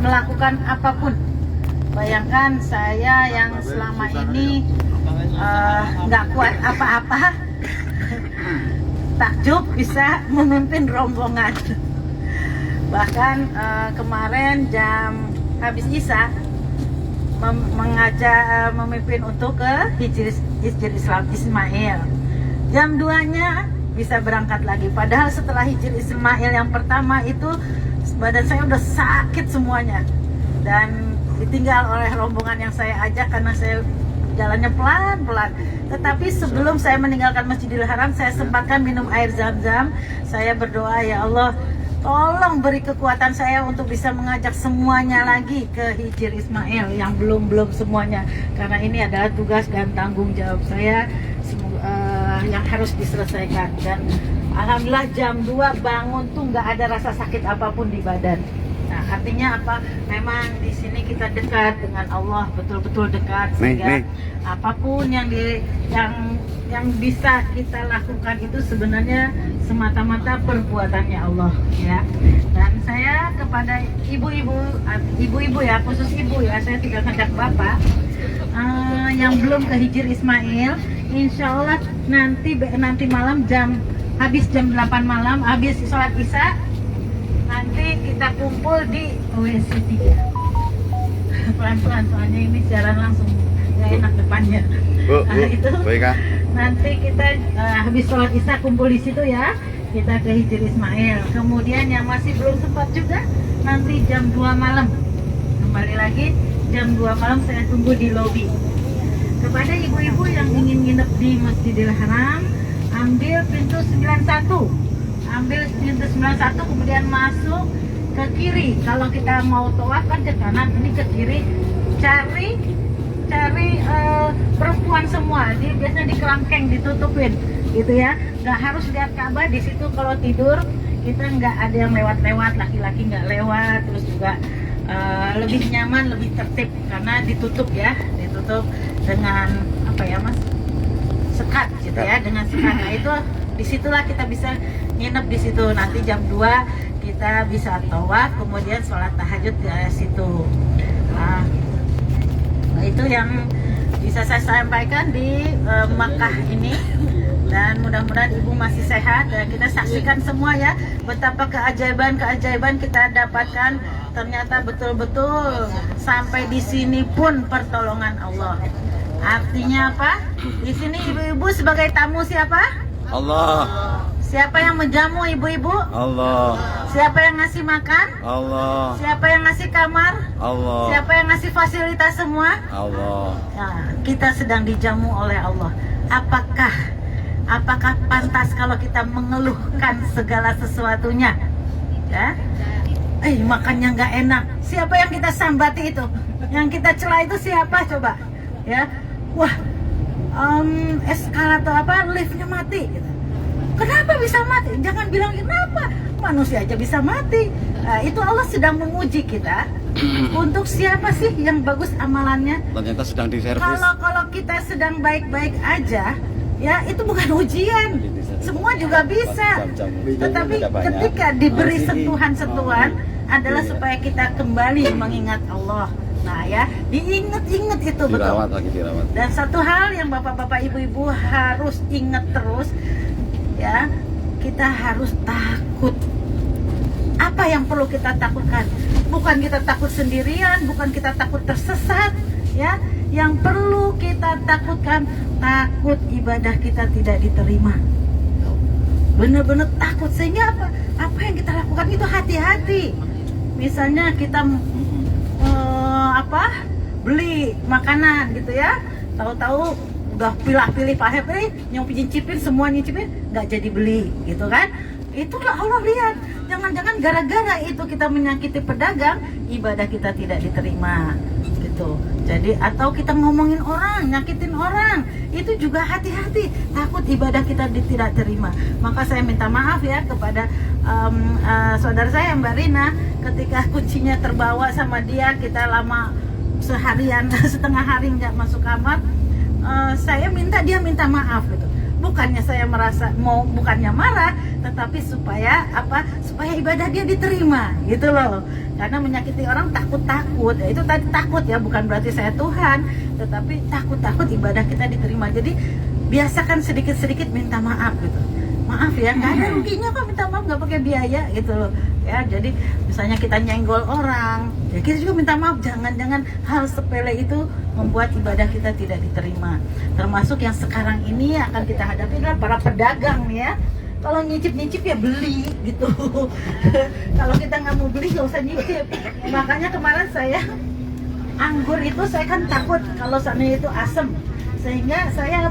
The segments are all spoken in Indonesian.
melakukan apapun. Bayangkan saya yang selama ini nggak kuat apa-apa, takjub bisa memimpin rombongan. Bahkan kemarin jam habis Isya mengajak memimpin untuk ke Hijri Ismail. Jam 2-nya bisa berangkat lagi. Padahal setelah Hijri Ismail yang pertama itu badan saya udah sakit semuanya. Dan ditinggal oleh rombongan yang saya ajak karena saya jalannya pelan-pelan. Tetapi sebelum saya meninggalkan Masjidil Haram, saya sempatkan minum air zam-zam. Saya berdoa, ya Allah, tolong beri kekuatan saya untuk bisa mengajak semuanya lagi ke Hijri Ismail yang belum semuanya. Karena ini adalah tugas dan tanggung jawab saya yang harus diselesaikan. Dan alhamdulillah jam 2 bangun tuh nggak ada rasa sakit apapun di badan. Nah, artinya apa? Memang di sini kita dekat dengan Allah, betul-betul dekat, sehingga apapun yang bisa kita lakukan itu sebenarnya semata-mata perbuatannya Allah, ya. Dan saya kepada ibu-ibu ya, khusus ibu ya, saya tidak ngajak bapak yang belum ke Hijri Ismail, insya Allah nanti malam habis jam 8 malam, habis sholat Isya, nanti kita kumpul di WC 3. Pelan-pelan soalnya ini jalan langsung nggak enak depannya. Itu nanti kita habis sholat Isya kumpul di situ ya, kita ke Hijri Ismail. Kemudian yang masih belum sempat juga, nanti jam 2 malam kembali lagi, jam 2 malam saya tunggu di lobi. Kepada ibu-ibu yang ingin nginep di Masjidil Haram, ambil pintu 91, kemudian masuk ke kiri. Kalau kita mau tawaf kan ke kanan, ini ke kiri. Cari perempuan semua, biasanya di kerangkeng ditutupin gitu ya, nggak harus lihat Ka'bah. Di situ kalau tidur kita nggak ada yang lewat-lewat, laki-laki nggak lewat, terus juga lebih nyaman, lebih tertib karena ditutup dengan apa ya mas, sekat gitu ya, dengan sekat. Nah itu disitulah kita bisa nginep di situ. Nanti jam 2 kita bisa tawaf, kemudian sholat tahajud di situ. Nah, itu yang bisa saya sampaikan di Makkah ini. Dan mudah-mudahan ibu masih sehat dan kita saksikan semua ya, betapa keajaiban kita dapatkan. Ternyata betul-betul sampai di sini pun pertolongan Allah. Artinya apa? Di sini ibu-ibu sebagai tamu siapa? Allah. Siapa yang menjamu ibu-ibu? Allah. Siapa yang ngasih makan? Allah. Siapa yang ngasih kamar? Allah. Siapa yang ngasih fasilitas semua? Allah. Nah, kita sedang dijamu oleh Allah. Apakah pantas kalau kita mengeluhkan segala sesuatunya? Ya? Makannya nggak enak. Siapa yang kita sambati itu? Yang kita cela itu siapa coba? Ya, wah, eskalator liftnya mati. Kenapa bisa mati? Jangan bilang kenapa. Manusia aja bisa mati. Itu Allah sedang menguji kita. Untuk siapa sih yang bagus amalannya? Ternyata sedang diservis. Kalau kita sedang baik-baik aja, ya itu bukan ujian. Semua juga bisa. Tetapi ketika diberi sentuhan-sentuhan adalah supaya kita kembali mengingat Allah. Nah ya, diingat-ingat itu betul. Dirawat. Dan satu hal yang bapak-bapak ibu-ibu harus ingat terus, ya, kita harus takut. Apa yang perlu kita takutkan? Bukan kita takut sendirian, bukan kita takut tersesat, ya. Yang perlu kita takutkan, takut ibadah kita tidak diterima. Benar-benar takut, sehingga apa yang kita lakukan itu hati-hati. Misalnya kita beli makanan gitu ya, tahu-tahu udah pilih nyicipin semua, nggak jadi beli gitu kan. Itulah Allah lihat, jangan-jangan gara-gara itu kita menyakiti pedagang, ibadah kita tidak diterima gitu. Jadi atau kita ngomongin orang, nyakitin orang, itu juga hati-hati, takut ibadah kita tidak terima. Maka saya minta maaf ya kepada saudara saya Mbak Rina, ketika kuncinya terbawa sama dia, kita lama seharian setengah hari nggak masuk kamar. Saya dia minta maaf gitu. bukannya saya merasa bukannya marah, tetapi supaya supaya ibadah dia diterima gitu loh. Karena menyakiti orang takut, ya, itu tadi takut ya, bukan berarti saya Tuhan, tetapi takut ibadah kita diterima. Jadi biasakan sedikit-sedikit minta maaf gitu. Maaf ya, nggak ada ruginya kok minta maaf, nggak pakai biaya gitu loh ya. Jadi misalnya kita nyenggol orang ya, kita juga minta maaf. Jangan hal sepele itu membuat ibadah kita tidak diterima. Termasuk yang sekarang ini akan kita hadapi adalah para pedagang nih ya. Kalau nyicip ya beli gitu. Kalau kita nggak mau beli nggak usah nyicip. Makanya kemarin saya anggur itu saya kan takut kalau seandainya itu asam, sehingga saya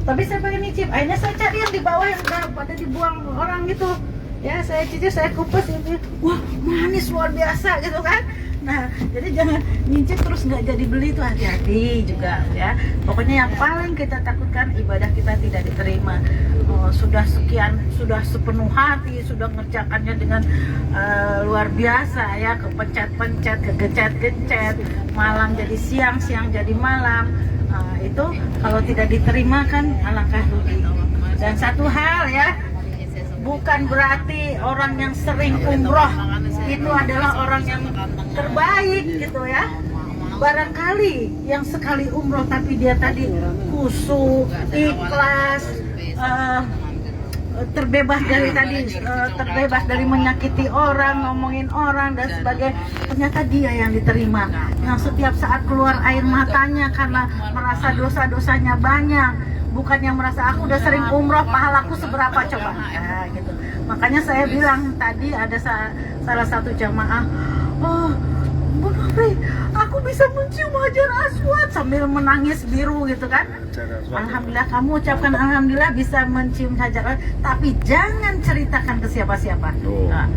tapi saya pengen nyicip, akhirnya saya cari yang di bawah yang udah pada dibuang orang gitu ya. Saya cicip, saya kupas itu, wah manis luar biasa gitu kan. Nah jadi jangan nyicip terus nggak jadi beli, itu hati-hati juga ya. Pokoknya yang paling kita takutkan ibadah kita tidak diterima. Sudah sepenuh hati, sudah ngerjakannya dengan luar biasa ya, kepencet-pencet, kegencet-gencet, malam jadi siang, siang jadi malam. Itu kalau tidak diterima kan alangkah rugi. Dan satu hal ya, bukan berarti orang yang sering umroh itu adalah orang yang terbaik gitu ya. Barangkali yang sekali umroh tapi dia tadi khusyuk, ikhlas, terbebas dari menyakiti orang, ngomongin orang dan sebagainya, ternyata dia yang diterima, yang setiap saat keluar air matanya karena merasa dosa-dosanya banyak, bukan yang merasa aku udah sering umroh, pahalaku seberapa coba. Nah, gitu. Makanya saya bilang tadi ada salah satu jamaah, Bu Nofri, aku bisa mencium Hajar Aswad sambil menangis biru gitu kan. Alhamdulillah, kamu ucapkan alhamdulillah bisa mencium Hajar Aswad, tapi jangan ceritakan ke siapa-siapa. Nah,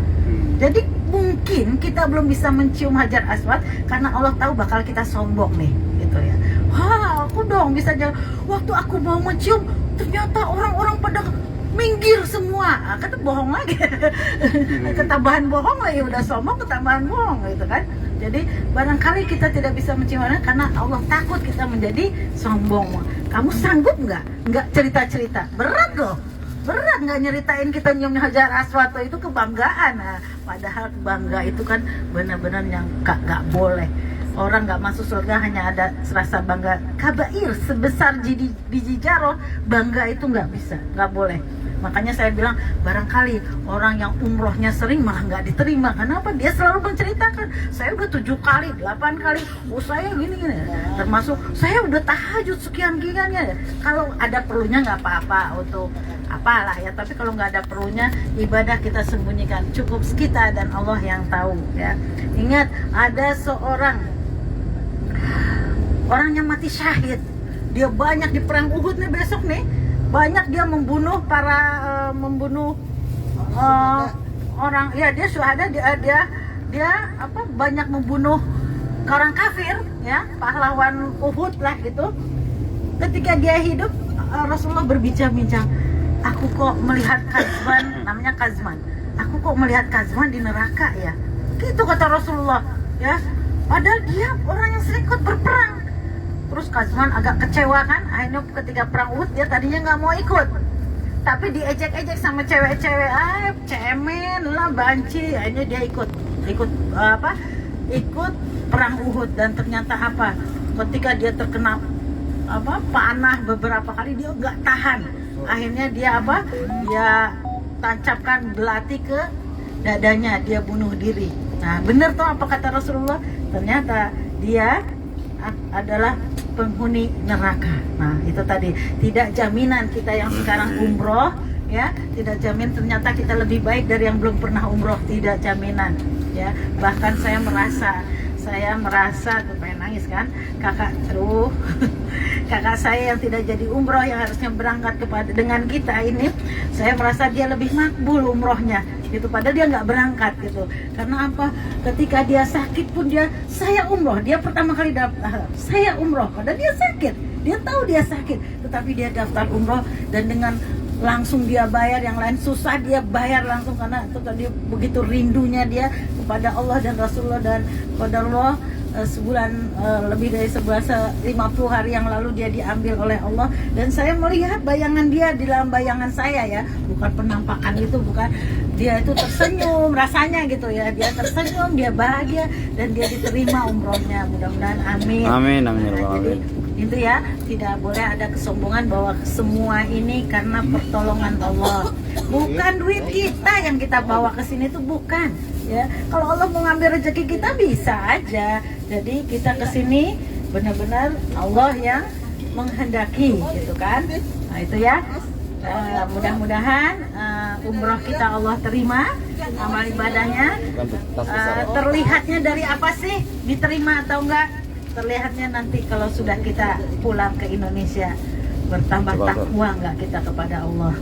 jadi mungkin kita belum bisa mencium Hajar Aswad karena Allah tahu bakal kita sombong nih gitu ya. Wah, aku dong bisa jalan. Waktu aku mau mencium ternyata orang-orang pada minggir semua. Kata bohong lagi. Ketambahan bohong lagi, udah sombong ketambahan bohong gitu kan. Jadi barangkali kita tidak bisa mencium orang karena Allah takut kita menjadi sombong. Kamu sanggup nggak cerita-cerita? Berat loh, berat nggak nyeritain kita nyium Hajar Aswad, itu kebanggaan. Nah, padahal bangga itu kan benar-benar yang nggak boleh. Orang nggak masuk surga hanya ada rasa bangga. Kabair sebesar biji jarot, bangga itu nggak bisa, nggak boleh. Makanya saya bilang barangkali orang yang umrohnya sering malah nggak diterima. Kenapa? Dia selalu menceritakan, saya udah 7 kali, 8 kali, saya gini. Termasuk saya udah tahajud sekian gigannya. Kalau ada perlunya nggak apa-apa untuk apalah ya. Tapi kalau nggak ada perlunya, ibadah kita sembunyikan. Cukup kita dan Allah yang tahu ya. Ingat, ada seorang yang mati syahid. Dia banyak di perang Uhud nih besok nih. Banyak dia membunuh orang ya, dia syuhada, dia banyak membunuh orang kafir ya, pahlawan Uhud lah gitu. Ketika dia hidup, Rasulullah berbincang-bincang, aku kok melihat Kazman, namanya Kazman, aku kok melihat Kazman di neraka ya, gitu kata Rasulullah ya. Padahal dia orang yang sering ikut berperang. Terus Kazman agak kecewa kan, akhirnya ketika perang Uhud dia tadinya nggak mau ikut, tapi diejek-ejek sama cewek-cewek, cemen lah, banci. Akhirnya dia ikut perang Uhud. Dan ternyata ketika dia terkena panah beberapa kali, dia nggak tahan. Akhirnya dia tancapkan belati ke dadanya, dia bunuh diri. Nah bener tuh apa kata Rasulullah, ternyata dia adalah penghuni neraka. Nah itu tadi, tidak jaminan kita yang sekarang umroh ya, tidak jamin ternyata kita lebih baik dari yang belum pernah umroh, tidak jaminan ya. Bahkan saya merasa tuh pengen nangis kan, kakak saya yang tidak jadi umroh, yang harusnya berangkat dengan kita ini, saya merasa dia lebih makbul umrohnya gitu, padahal dia nggak berangkat gitu. Karena apa? Ketika dia sakit pun saya umroh, dia pertama kali saya umroh, padahal dia sakit, dia tahu dia sakit, tetapi dia daftar umroh dan dengan langsung dia bayar. Yang lain susah, dia bayar langsung karena itu tadi begitu rindunya dia kepada Allah dan Rasulullah dan kepada Allah. sebulan, lebih dari sebulan, 50 hari yang lalu dia diambil oleh Allah, dan saya melihat bayangan dia di dalam bayangan saya ya, bukan penampakan itu, bukan, dia itu tersenyum rasanya gitu ya, dia tersenyum, dia bahagia, dan dia diterima umrohnya, mudah-mudahan, amin. Amin, amin ya Nah, Rabbal jadi alamin. itu ya, tidak boleh ada kesombongan bahwa semua ini karena pertolongan Allah, bukan duit kita yang kita bawa ke sini, itu bukan ya. Kalau Allah mau ngambil rezeki kita bisa aja, jadi kita ke sini benar-benar Allah yang menghendaki gitu kan. Nah itu ya, mudah-mudahan umroh kita Allah terima amal ibadahnya. Terlihatnya dari apa sih diterima atau enggak? Terlihatnya nanti kalau sudah kita pulang ke Indonesia, bertambah takwa nggak kita kepada Allah,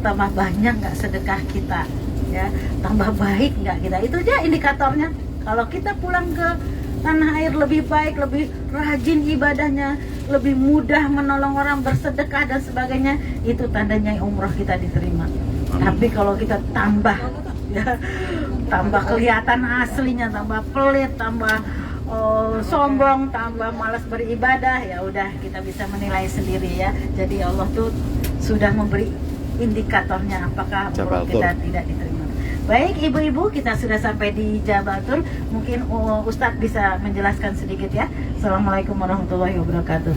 tambah banyak nggak sedekah kita ya, tambah baik nggak kita, itu aja indikatornya. Kalau kita pulang ke tanah air lebih baik, lebih rajin ibadahnya, lebih mudah menolong orang, bersedekah dan sebagainya, itu tandanya umroh kita diterima. Tapi kalau kita tambah ya, tambah kelihatan aslinya, tambah pelit, tambah sombong, tambah malas beribadah, ya udah kita bisa menilai sendiri ya. Jadi Allah tuh sudah memberi indikatornya apakah umroh kita tidak diterima. Baik ibu-ibu, kita sudah sampai di Jabal Tur. Mungkin Ustadz bisa menjelaskan sedikit ya. Assalamualaikum warahmatullahi wabarakatuh.